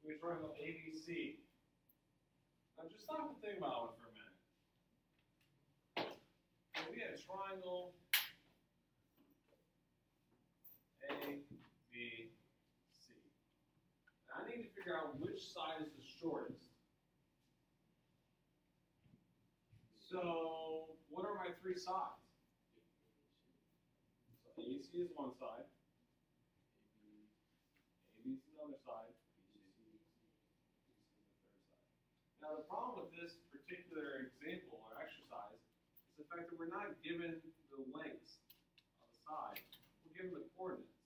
We have triangle ABC. Now just stop and think about it for a minute. So we had triangle A, B, C. Now I need to figure out which side is the shortest. So what are my three sides? So AC is one side, AB is another side, BC is the third side. Now the problem with this particular example or exercise is the fact that we're not given the lengths of the side, we're given the coordinates.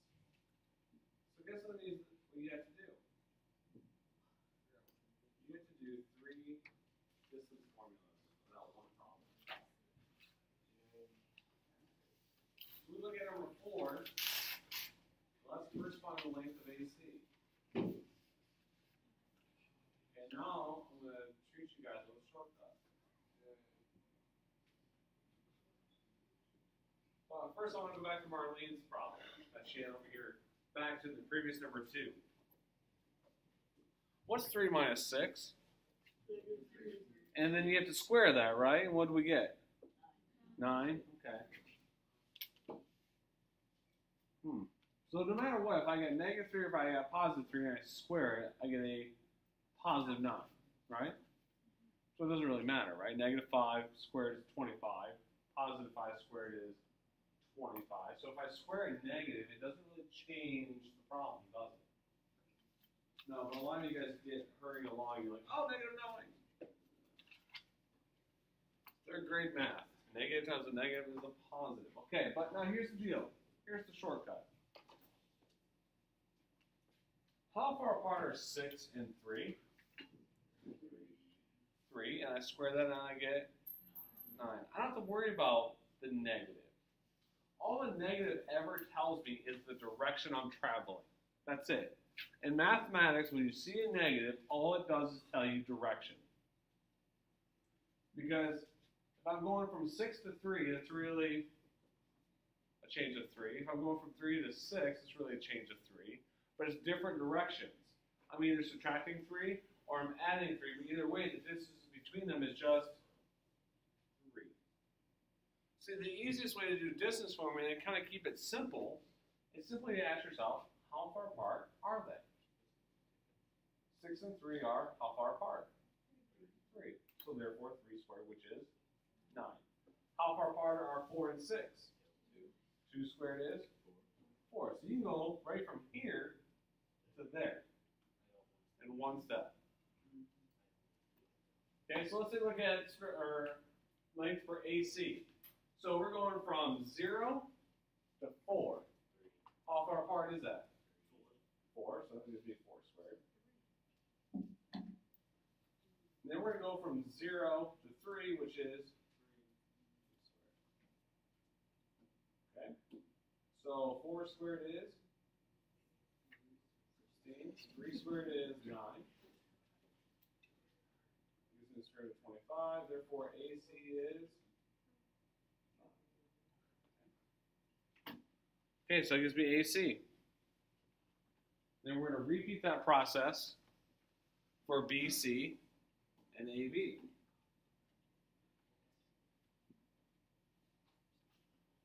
So guess what you have to do? You have to do three distance formulas without one problem. We look at number 4. Let's first find the length of AC. And now I'm going to treat you guys with a shortcut. Well, first I want to go back to Marlene's problem that she had over here. Back to the previous number 2. What's 3 minus 6? And then you have to square that, right? And what do we get? 9. Okay. So no matter what, if I get negative 3 or if I get positive 3 and I square it, I get a positive 9, right? So it doesn't really matter, right? Negative 5 squared is 25. Positive 5 squared is 25. So if I square a negative, it doesn't really change the problem, does it? No, but a lot of you guys get hurrying along. You're like, oh, negative 9. Third grade math. Negative times a negative is a positive. Okay, but now here's the deal. Here's the shortcut. How far apart are 6 and 3? 3, and I square that and I get 9. I don't have to worry about the negative. All the negative ever tells me is the direction I'm traveling. That's it. In mathematics, when you see a negative, all it does is tell you direction. Because if I'm going from 6 to 3, that's really a change of 3. If I'm going from 3 to 6, it's really a change of 3. But it's different directions. I'm either subtracting 3 or I'm adding 3. But either way, the distance between them is just 3. See, the easiest way to do distance formula and kind of keep it simple is simply to ask yourself, how far apart are they? 6 and 3 are how far apart? 3. So therefore 3 squared, which is 9. How far apart are 4 and 6? 2. 2 squared is 4. So you can go right from here to there in one step. Okay, so let's take a look at our length for AC. So we're going from 0 to 4. How far apart is that? 4, so that would be 4 squared. And then we're going to go from 0 to 3, which is 3 squared. Okay, so 4 squared is 16. 3 squared is 9. Using the square root of 25, therefore AC is 9. Okay, so it gives me AC. Then we're going to repeat that process for BC and AB.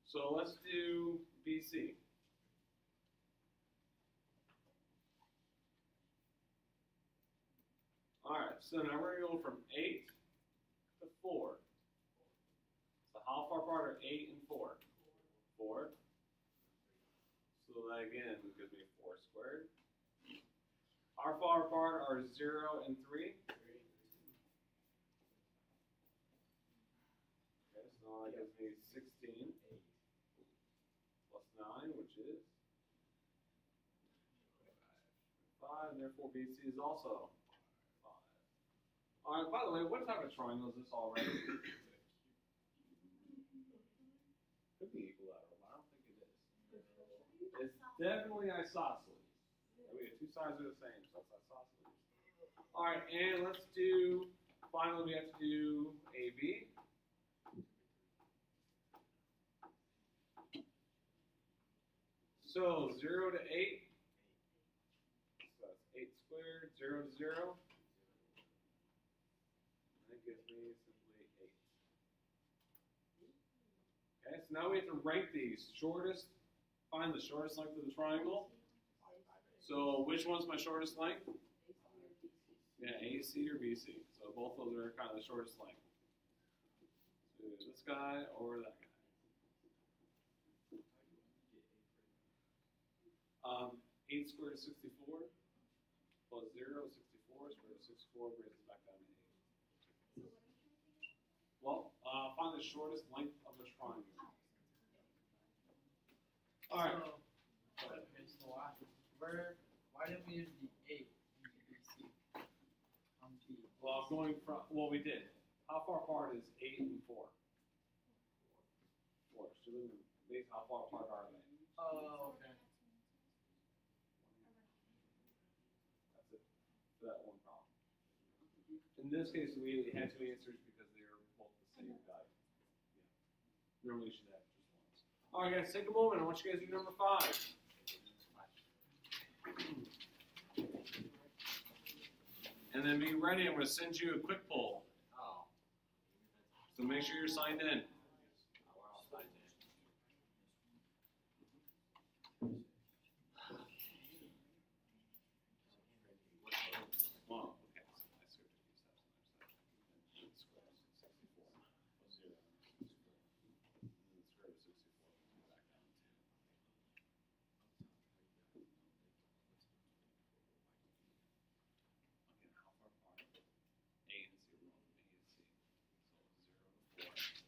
So let's do BC. All right, so now we're going to go from 8 to 4. So how far apart are 8 and 4? 4. So that again gives me 4 squared. How far apart are 0 and 3? 3. Okay, so now that gives me 16 plus 9, which is 5, and therefore BC is also 5. All right, by the way, what type of triangle is this already? Could be equilateral, but I don't think it is. It's definitely isosceles. We have 2 sides are the same, so it's isosceles. All right, and let's do, finally we have to do AB. So 0 to 8, so that's 8 squared, 0 to 0. And that gives me simply 8. Okay, so now we have to rank these. Shortest, find the shortest length of the triangle. So which one's my shortest length? Yeah, AC or BC. So both those are kind of the shortest length. So either this guy or that guy. 8 squared is 64, plus 0 is 64, square root of 64 brings us back down to 8. Well, find the shortest length of the triangle. All right. So why didn't we use the 8 in the BC on T? Well, going from, well, we did. How far apart is 8 and 4? 4. So then, basically, how far apart are they? Oh, okay. That's it for that one problem. In this case, we had two answers because they are both the same value. Yeah. Normally, you should have just once. All right, guys, take a moment. I want you guys to do number 5. And then be ready. I'm going to send you a quick poll. So make sure you're signed in. Well, okay. So I see what you use that. Square 64 plus 0. And then square root of 64. Back down to 2. Again, how far apart? A and 0. A and C. So 0 to 4.